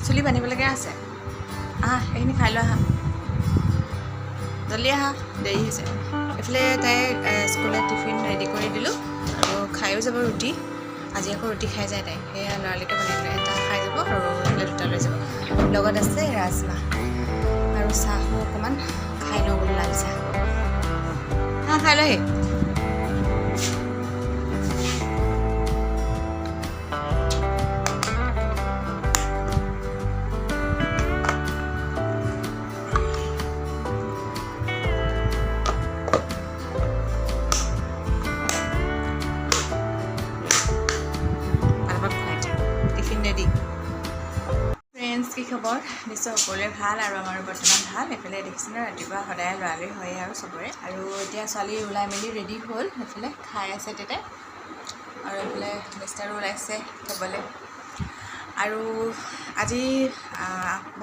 চুলি বান্ধিবলৈকে আছে আহা এইখিনি খাই লোৱা আহা জলদি আহা দেৰি হৈছে এইফালে তাই স্কুলত টিফিন ৰেডি কৰি দিলোঁ আৰু খায়ো যাব ৰুটি আজি আকৌ ৰুটি খাই যায় তাই সেয়া লৰালৰিকৈ বনাই দিলোঁ এটা খাই যাব আৰু এইফালে দুটা লৈ যাব লগত আছে ৰাজমাহ আৰু চাহো অকণমান খাই লওঁ বোলো লাল চাহ খাই লহি কি খবৰ নিশ্চয় সকলোৰে ভাল আৰু আমাৰ বৰ্তমান ভাল এইফালে দেখিছে ন ৰাতিপুৱা সদায় লৰালৰি হয়ে আৰু চবৰে আৰু এতিয়া ছোৱালী ওলাই মেলি ৰেডি হ'ল সেইফালে খাই আছে তেতে আৰু এইফালে মিষ্টাৰো ওলাইছে থ'বলৈ আৰু আজি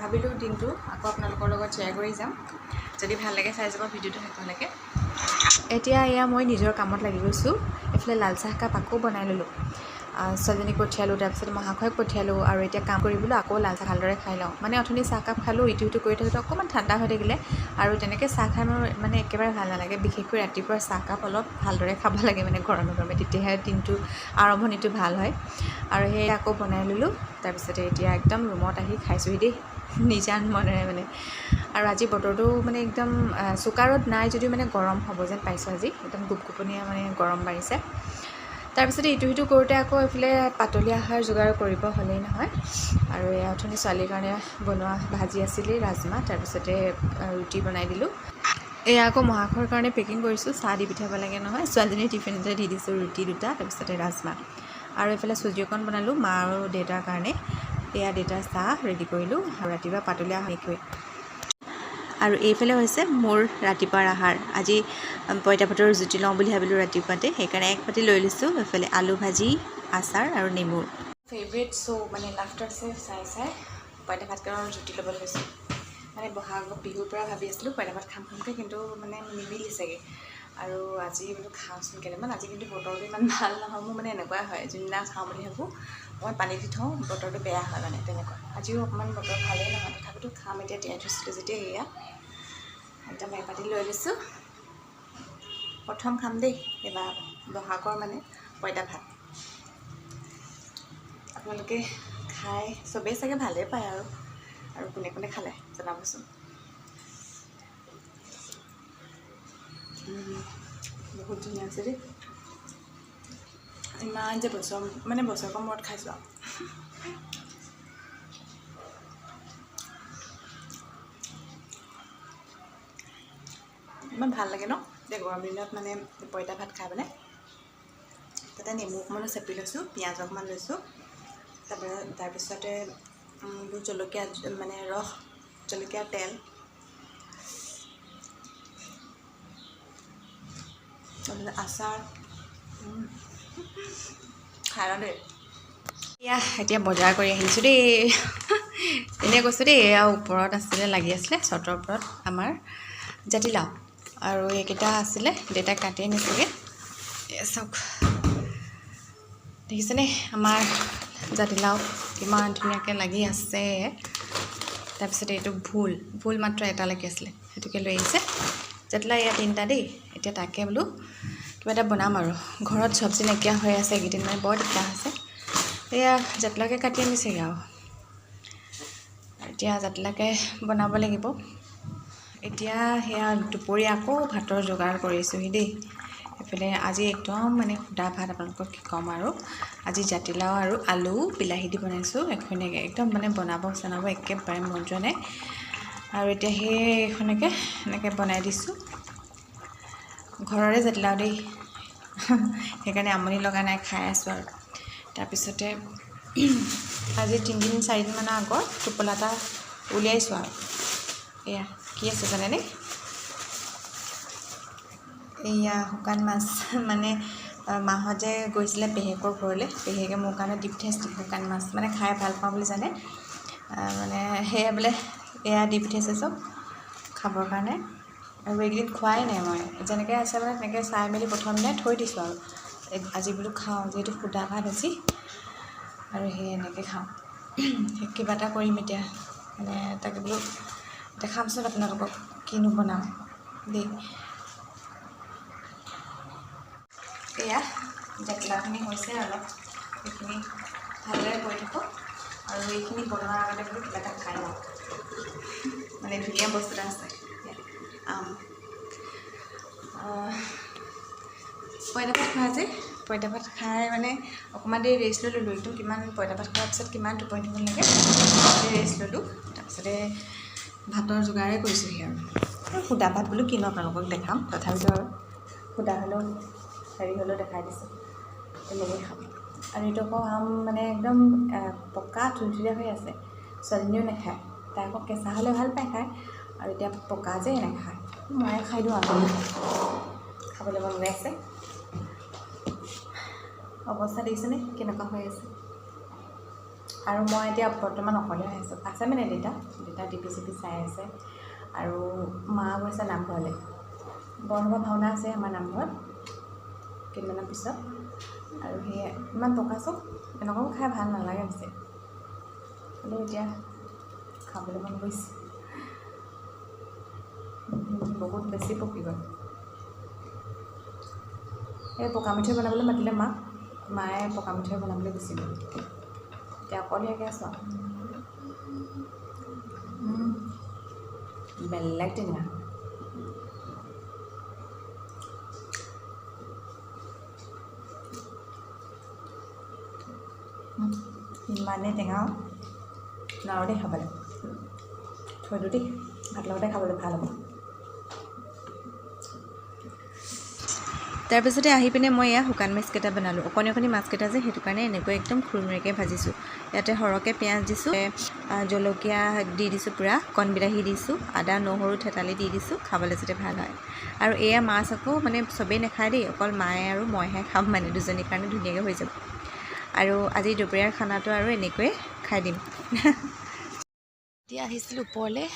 ভাবিলোঁ দিনটো আকৌ আপোনালোকৰ লগত শ্বেয়াৰ কৰি যাম যদি ভাল লাগে চাই যাব ভিডিঅ'টো শেষলৈকে এতিয়া এয়া মই নিজৰ কামত লাগি গৈছোঁ এইফালে লাল চাহ কাপ আকৌ বনাই ল'লোঁ ছোৱালীজনীক পঠিয়ালোঁ তাৰপিছত মহাশয়ক পঠিয়ালোঁ আৰু এতিয়া কাম কৰিবলৈ আকৌ লাল চাহ ভালদৰে খাই লওঁ মানে অথনি চাহকাপ খালোঁ ইটো সিটো কৰি থাকোঁতে অকণমান ঠাণ্ডা হৈ থাকিলে আৰু তেনেকৈ চাহ খাই মোৰ মানে একেবাৰে ভাল নালাগে বিশেষকৈ ৰাতিপুৱা চাহকাপ অলপ ভালদৰে খাব লাগে মানে গৰমে গৰমে তেতিয়াহে দিনটো আৰম্ভণিটো ভাল হয় আৰু সেই আকৌ বনাই ল'লোঁ তাৰপিছতে এতিয়া একদম ৰুমত আহি খাইছোঁহি দেই নিজান মনেৰে মানে আৰু আজি বতৰটো মানে একদম চোকা ৰ'দ নাই যদিও মানে গৰম হ'ব যেন পাইছোঁ আজি একদম গুপগুপনীয়া মানে গৰম বাঢ়িছে তাৰপিছতে ইটো সিটো কৰোঁতে আকৌ এইফালে পাতলীয়া আহাৰ যোগাৰ কৰিব হ'লেই নহয় আৰু এয়া অথনি ছোৱালীৰ কাৰণে বনোৱা ভাজি আছিলেই ৰাজমাহ তাৰপিছতে ৰুটি বনাই দিলোঁ এয়া আকৌ মহাশয়ৰ কাৰণে পেকিং কৰিছোঁ চাহ দি পঠিয়াব লাগে নহয় ছোৱালীজনীৰ টিফিনতে দি দিছোঁ ৰুটি দুটা তাৰপিছতে ৰাজমাহ আৰু এইফালে চুজি অকণ বনালোঁ মা আৰু দেউতাৰ কাৰণে এয়া দেউতাৰ চাহ ৰেডি কৰিলোঁ আৰু ৰাতিপুৱা পাতলীয়া হেৰি আৰু এইফালে হৈছে মোৰ ৰাতিপুৱাৰ আহাৰ আজি পঁইতা ভাতৰ জুতি লওঁ বুলি ভাবিলোঁ ৰাতিপুৱাতে সেইকাৰণে এক বাতি লৈ লৈছোঁ এইফালে আলু ভাজি আচাৰ আৰু নেমু ফেভৰেট শ্ব' মানে লাফটাৰ চেফ চাই পঁইতা ভাতকেইটাৰ জুতি ল'বলৈ লৈছোঁ মানে বহাগ বিহুৰ পৰা ভাবি আছিলোঁ পঁইতা ভাত খামকৈ কিন্তু মানে নিমিলিছেগৈ আৰু আজি বোলো খাওঁচোন কেইটামান আজি কিন্তু বতৰটো ইমান ভাল নহয় মোৰ মানে এনেকুৱাই হয় যোনদিনা খাওঁ বুলি ভাবোঁ অকণমান পানী দি থওঁ বতৰটো বেয়া হয় মানে তেনেকুৱা আজিও অকণমান বতৰ ভালেই নহয় তথাপিতো খাম এতিয়া তিয়াই থৈছিলোঁ যেতিয়া এয়া একদম এপাতি লৈ লৈছোঁ প্ৰথম খাম দেই এইবাৰ বহাগৰ মানে পঁইতা ভাত আপোনালোকে খাই চবেই চাগে ভালেই পায় আৰু কোনে কোনে খালে জনাবচোন বহুত ধুনীয়া আছে দেই ইমান যে বছৰকৰ মূৰত খাইছোঁ আৰু ইমান ভাল লাগে ন এতিয়া গৰম দিনত মানে পঁইতা ভাত খাই পেলাই তাতে নেমু অকণমানো চেপি লৈছোঁ পিঁয়াজ অকণমান লৈছোঁ তাৰপিছতে জলকীয়া মানে ৰস জলকীয়া তেল আচাৰ খাই লওঁ দেই এতিয়া বজাৰ কৰি আহিছোঁ দেই এনেই কৈছোঁ দেই এয়া ওপৰত আছিলে লাগি আছিলে চটৰ ওপৰত আমাৰ জাতিলাও আৰু এইকেইটা আছিলে দেউতাক কাটি আনিছেগৈ চাওক দেখিছেনে আমাৰ জাতিলাও কিমান ধুনীয়াকৈ লাগি আছে তাৰপিছতে এইটো ভোল মাত্ৰ এটা লাগি আছিলে সেইটোকে লৈ আহিছে জাতিলাও এয়া 3টা দেই এতিয়া তাকে বোলো কিবা এটা বনাম আৰু ঘৰত চব্জি নাইকিয়া হৈ আছে এইকেইদিন মানে বৰ দিগদাৰ হৈছে এয়া জাতিলাওকে কাটি আনিছেগৈ আৰু এতিয়া জাতিলাওকে বনাব লাগিব এতিয়া সেয়া দুপৰীয়া আকৌ ভাতৰ যোগাৰ কৰিছোঁহি দেই এইফালে আজি একদম মানে সুদা ভাত আপোনালোকক কি ক'ম আৰু আজি জাতিলাও আৰু আলু বিলাহী দি বনাইছোঁ এখনেকৈ একদম মানে বনাব একেবাৰে মন যোৱা নাই আৰু এতিয়া সেইখনকে এনেকৈ বনাই দিছোঁ ঘৰৰে জাতিলাও দেই সেইকাৰণে আমনি লগা নাই খাই আছোঁ আৰু তাৰপিছতে আজি 3-4দিনমানৰ আগৰ টোপোলা এটা উলিয়াইছোঁ আৰু এয়া কি আছে জানেনে এয়া শুকান মাছ মানে মাহঁত যে গৈছিলে পেহীয়েকৰ ঘৰলৈ পেহীয়েকে মোৰ কাৰণে দি পঠিয়াইছিলে শুকান মাছ মানে খাই ভাল পাওঁ বুলি জানে মানে সেয়া বোলে এয়া দি পঠিয়াইছে চব খাবৰ কাৰণে আৰু এইকেইদিন খোৱাই নাই মই যেনেকৈ আছে মানে তেনেকৈ চাই মেলি প্ৰথম দিনাই থৈ দিছোঁ আৰু আজি বোলো খাওঁ যিহেতু সুদা ভাত আজি আৰু সেই এনেকৈ খাওঁ কিবা এটা কৰিম এতিয়া মানে তাকে বোলো দেখামচোন আপোনালোকক কিনো বনাম দেই। এয়া জেতলাখিনি হৈছে অলপ, সেইখিনি ভালদৰে কৰি থাকোঁ আৰু এইখিনি বনোৱাৰ আগতে বোলো কিবা এটা খাই লওঁ। মানে ধুনীয়া বস্তু এটা আছে আম, পঁইতা ভাত খোৱা যে, পঁইতা ভাত খাই মানে অকণমান দেৰি ৰেষ্ট লৈ ল'লোঁ। একদম কিমান পঁইতা ভাত খোৱাৰ পিছত কিমান টোপনি লাগে, ৰেষ্ট ল'লোঁ। তাৰপিছতে ভাতৰ যোগাৰে কৰিছোঁহি আৰু সুদা ভাত বোলো কিনো আপোনালোকক দেখাম, তথাপিতো আৰু সুদা হ'লেও হেৰি হ'লেও দেখাই দিছোঁ, তেনেকৈ খাম। আৰু এইটো আকৌ আম মানে একদম পকা থুলথুলীয়া হৈ আছে, ছোৱালীজনীও নাখায়, তাই আকৌ কেঁচা হ'লে ভাল পায় খায়, আৰু এতিয়া পকা যে নাখায়। ময়ে খাই দিওঁ আকৌ, খাবলৈ মন গৈ আছে। অৱস্থা দেখিছেনে কেনেকুৱা হৈ আছে। আৰু মই এতিয়া বৰ্তমান অকলে হৈ আছোঁ, আছে মানে দেউতা টিভি চিভি চাই আছে, আৰু মা গৈছে নামঘৰলৈ। বৰসভা ভাওনা আছে আমাৰ নামঘৰত কেইদিনমানৰ পিছত, আৰু সেয়ে ইমান পকা চব এনেকুৱাও খাই ভাল নালাগে পিছে, হ'লেও এতিয়া খাবলৈ মন গৈছে। বহুত বেছি পকি গ'ল। এই পকা মিঠৈ বনাবলৈ মাতিলে মায়ে পকা মিঠৈ বনাবলৈ গুচি গ'ল। এতিয়া অকলীয়াকৈ আছোঁ আৰু বেলেগ টেঙা। ইমানেই টেঙা নোৱাৰোঁ দেই খাবলৈ, থৈ দিওঁ দেই, ভাত লগতে খাবলৈ ভাল হ'ব। তাৰপিছতে আহি পিনে মই এয়া শুকান মাছকেইটা বনালোঁ। অকণি অকণি মাছকেইটা যে, সেইটো কাৰণে এনেকৈ একদম খুৰমুৰীয়াকৈ ভাজিছোঁ। ইয়াতে সৰহকৈ পিঁয়াজ দিছোঁ, জলকীয়া দি দিছোঁ, পূৰা কণ বিলাহী দিছোঁ, আদা নহৰু থেতালি দি দিছোঁ, খাবলৈ যাতে ভাল হয়। আৰু এয়া মাছ আকৌ মানে চবেই নাখায় দেই, অকল মায়ে আৰু মইহে খাম, মানে দুজনীৰ কাৰণে ধুনীয়াকৈ হৈ যাব। আৰু আজি দুপৰীয়াৰ খানাটো আৰু এনেকৈয়ে খাই দিম। এতিয়া আহিছিলোঁ ওপৰলৈ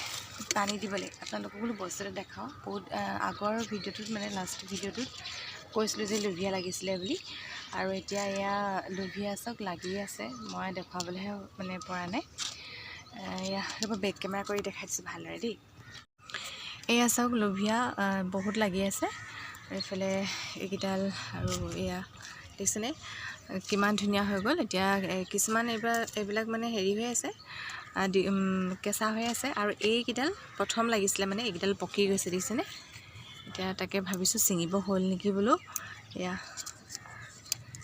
পানী দিবলৈ, আপোনালোকক বোলো বস্তু এটা দেখাওঁ। বহুত আগৰ ভিডিঅ'টোত মানে লাষ্ট ভিডিঅ'টোত কৈছিলোঁ যে লোভিয়া লাগিছিলে বুলি, আৰু এতিয়া এয়া লোভিয়া চাওক লাগি আছে, মই দেখুৱাবলৈহে মানে পৰা নাই। এয়া ৰ'ব বেক কেমেৰা কৰি দেখাই দিছোঁ ভালদৰে দেই। এয়া চাওক লোভিয়া বহুত লাগি আছে, এইফালে এইকেইডাল, আৰু এয়া দেখিছেনে কিমান ধুনীয়া হৈ গ'ল। এতিয়া কিছুমান এইবিলাক মানে হেৰি হৈ আছে, কেঁচা হৈ আছে, আৰু এইকেইডাল প্ৰথম লাগিছিলে মানে এইকেইডাল পকি গৈছে দেখিছেনে। এতিয়া তাকে ভাবিছোঁ ছিঙিব হ'ল নেকি বোলো। এয়া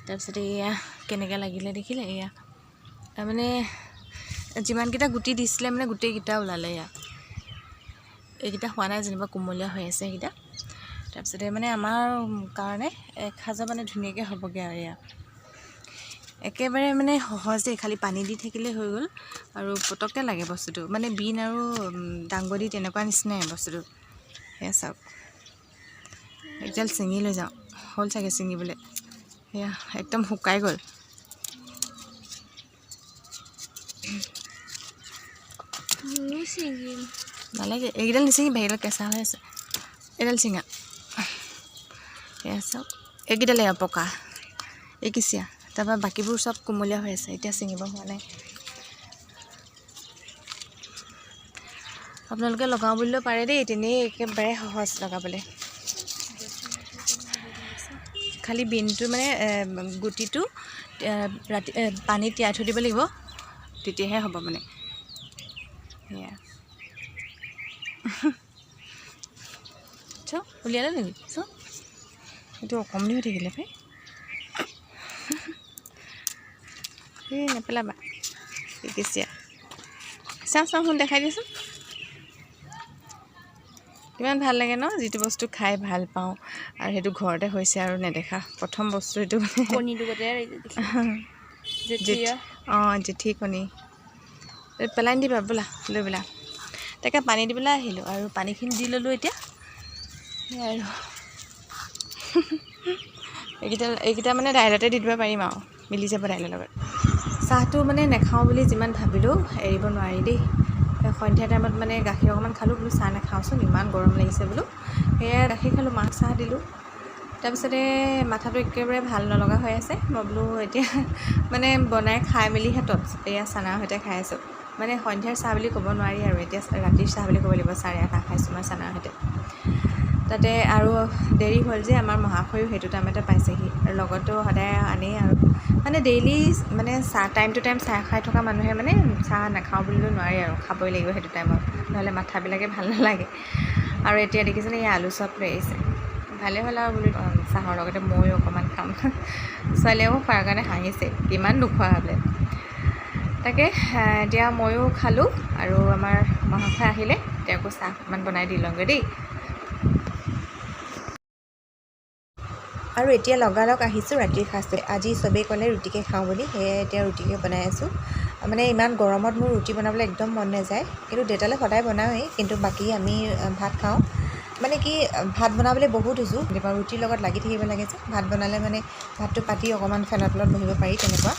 তাৰপিছতে এয়া কেনেকৈ লাগিলে দেখিলে, এয়া মানে যিমানকেইটা গুটি দিছিলে মানে গোটেইকেইটা ওলালে। এইকেইটা হোৱা নাই যেনিবা, কোমলীয়া হৈ আছে এইকেইটা। তাৰপিছতে মানে আমাৰ কাৰণে এসাঁজৰ মানে ধুনীয়াকৈ হ'বগৈ আৰু এয়া একেবাৰে মানে সহজ দেই, খালি পানী দি থাকিলেই হৈ গ'ল, আৰু পটককৈ লাগে বস্তুটো, মানে বিন আৰু দাংবডি তেনেকুৱা নিচিনাই বস্তুটো। সেয়া চাওক, একডাল ছিঙি লৈ যাওঁ, হ'ল চাগে ছিঙিবলৈ। সেয়া একদম শুকাই গ'ল। নালাগে, এইকেইডাল নিচিঙিবা, এইকেইডাল কেঁচা হৈ আছে, এইডাল চিঙা। সেয়া চাওক, এইকেইডালে পকা, এইকেইচিয়া, তাৰপৰা বাকীবোৰ চব কোমলীয়া হৈ আছে, এতিয়া ছিঙিব হোৱা নাই। আপোনালোকে লগাওঁ বুলিলেও পাৰে দেই, তেনেই একেবাৰে সহজ লগাবলৈ। খালি বিনটো মানে গুটিটো ৰাতি পানীত তিয়াই থৈ দিব লাগিব, তেতিয়াহে হ'ব মানে। সেয়া চ উলিয়ালে নেকি, চ এইটো অকণমানি হৈ থাকিলে ভাই, এই নেপেলাবা কেঁচিয়া। চাওঁ শুন দেখাই দিয়াচোন, কিমান ভাল লাগে ন, যিটো বস্তু খাই ভাল পাওঁ আৰু সেইটো ঘৰতে হৈছে আৰু নেদেখা প্ৰথম বস্তু এইটো। জেঠী কণী পেলাই নিদিবা, বোলা লৈ বোলা। তাকে পানী দিবলৈ আহিলোঁ, আৰু পানীখিনি দি ল'লোঁ এতিয়া। সেয়াই আৰু এইকেইটা মানে দাইলতে দি দিব পাৰিম আৰু মিলি যাব দাইলৰ লগত। চাহটো মানে নাখাওঁ বুলি যিমান ভাবিলেও এৰিব নোৱাৰি দেই। সন্ধিয়া টাইমত মানে গাখীৰ অকণমান খালোঁ, বোলো চাহ নাখাওঁচোন, ইমান গৰম লাগিছে বোলো। সেয়াই গাখীৰ খালোঁ, মাক চাহ দিলোঁ। তাৰপিছতে মাথাটো একেবাৰে ভাল নলগা হৈ আছে। মই বোলো এতিয়া মানে বনাই খাই মেলিহে এয়া চানাৰ সৈতে খাই আছোঁ। মানে সন্ধ্যাৰ চাহ বুলি ক'ব নোৱাৰি আৰু এতিয়া ৰাতিৰ চাহ বুলি ক'ব লাগিব। 8:30 খাইছোঁ মই চানাৰ সৈতে। তাতে আৰু দেৰি হ'ল যে আমাৰ মহাশয়ো সেইটো টাইমতে পাইছেহি আৰু লগতো সদায় আনেই আৰু মানে ডেইলি মানে চাহ টাইম টু টাইম চাহ খাই থকা মানুহে মানে চাহ নাখাওঁ বুলিলেও নোৱাৰি আৰু খাবই লাগিব সেইটো টাইমত, নহ'লে মাথাবিলাকে ভাল নালাগে। আৰু এতিয়া দেখিছেনে এই আলু চপ লৈ আহিছে। ভালেই হ'ল আৰু বোলো চাহৰ লগতে ময়ো অকণমান খাম। ছোৱালীয়েও খোৱাৰ কাৰণে হাঁহিছে, কিমান নোখোৱা বোলে। তাকে এতিয়া ময়ো খালোঁ আৰু আমাৰ মহাশয় আহিলে তেওঁকো চাহ অকণমান বনাই দি লওঁগৈ দেই। আৰু এতিয়া লগালগ আহিছোঁ ৰাতিৰ সাঁজটো। আজি চবেই ক'লে ৰুটিকে খাওঁ বুলি, সেয়ে এতিয়া ৰুটিকে বনাই আছোঁ। মানে ইমান গৰমত মোৰ ৰুটি বনাবলৈ একদম মন নাযায়, কিন্তু দেউতালৈ সদায় বনাওঁৱেই, কিন্তু বাকী আমি ভাত খাওঁ। মানে কি ভাত বনাবলৈ বহুত উজু, কেতিয়াবা ৰুটিৰ লগত লাগি থাকিব লাগে যে, ভাত বনালে মানে ভাতটো পাতি অকণমান ফেনৰ তলত বহিব পাৰি তেনেকুৱা।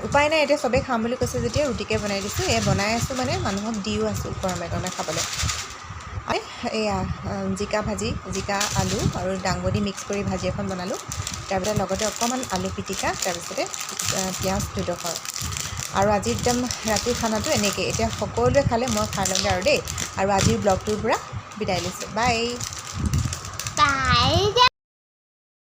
উপায় নাই, এতিয়া চবেই খাম বুলি কৈছে যেতিয়া ৰুটিকে বনাই দিছোঁ। এয়া বনাই আছোঁ মানে মানুহক দিও আছোঁ গৰমে গৰমে খাবলৈ। এয়া জিকা ভাজি, জিকা আলু আৰু দাংবডি মিক্স কৰি ভাজি এখন বনালোঁ। তাৰপিছত লগতে অকণমান আলু পিটিকা, তাৰপিছতে পিঁয়াজ দুডোখৰ। আৰু আজি একদম ৰাতিৰ খানাটো এনেকৈ। এতিয়া সকলোৱে খালে, মই খাই লওঁগৈ আৰু দেই। আৰু আজিৰ ব্লগটোৰ পৰা বিদায় লৈছোঁ। বাই।